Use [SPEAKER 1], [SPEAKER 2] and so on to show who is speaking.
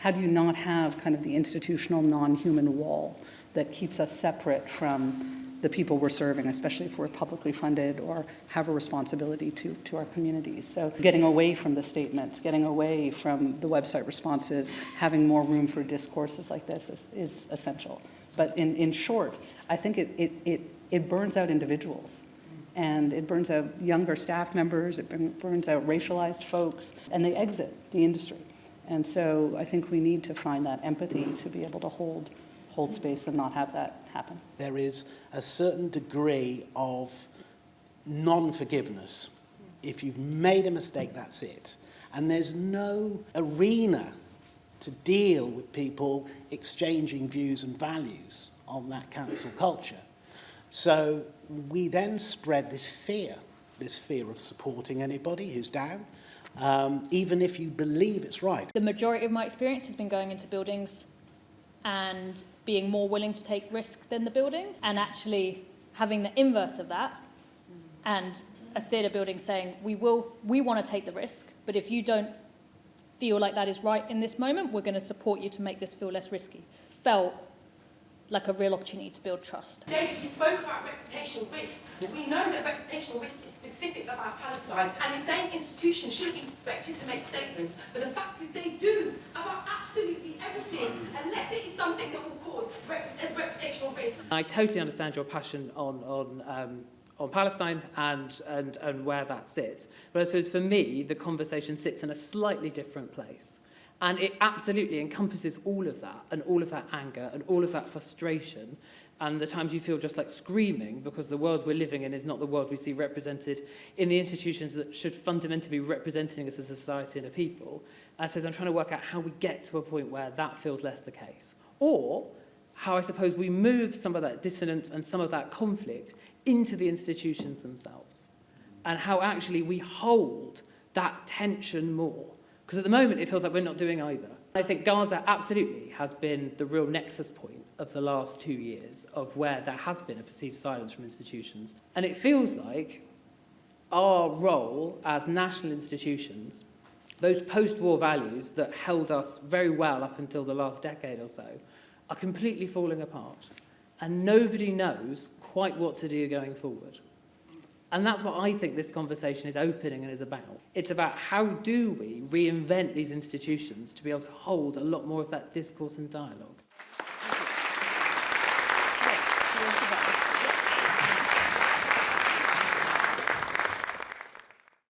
[SPEAKER 1] how do you not have kind of the institutional non-human wall that keeps us separate from the people we're serving, especially if we're publicly funded or have a responsibility to our communities. So getting away from the statements, getting away from the website responses, having more room for discourses like this is essential. But in short, I think it burns out individuals. And it burns out younger staff members, it burns out racialized folks, and they exit the industry. And so I think we need to find that empathy to be able to hold space and not have that happen.
[SPEAKER 2] There is a certain degree of non-forgiveness. If you've made a mistake, that's it. And there's no arena to deal with people exchanging views and values on that cancel culture. So we then spread this fear of supporting anybody who's down, even if you believe it's right.
[SPEAKER 3] The majority of my experience has been going into buildings and being more willing to take risk than the building, and actually having the inverse of that, and a theatre building saying, we want to take the risk, but if you don't feel like that is right in this moment, we're going to support you to make this feel less risky. Felt like a real opportunity to build trust.
[SPEAKER 4] David, you spoke about reputational risk. We know that reputational risk is specific about Palestine, and in saying institutions shouldn't be expected to make statements, but the fact is they do about absolutely everything, unless it is something that will cause reputational risk.
[SPEAKER 5] I totally understand your passion on Palestine and where that sits, but I suppose for me the conversation sits in a slightly different place. And it absolutely encompasses all of that, and all of that anger, and all of that frustration, and the times you feel just like screaming because the world we're living in is not the world we see represented in the institutions that should fundamentally be representing us as a society and a people. I suppose I'm trying to work out how we get to a point where that feels less the case. Or how I suppose we move some of that dissonance and some of that conflict into the institutions themselves. And how actually we hold that tension more. Because at the moment, it feels like we're not doing either. I think Gaza absolutely has been the real nexus point of the last 2 years of where there has been a perceived silence from institutions. And it feels like our role as national institutions, those post-war values that held us very well up until the last decade or so, are completely falling apart. And nobody knows quite what to do going forward. And that's what I think this conversation is opening and is about. It's about how do we reinvent these institutions to be able to hold a lot more of that discourse and dialogue.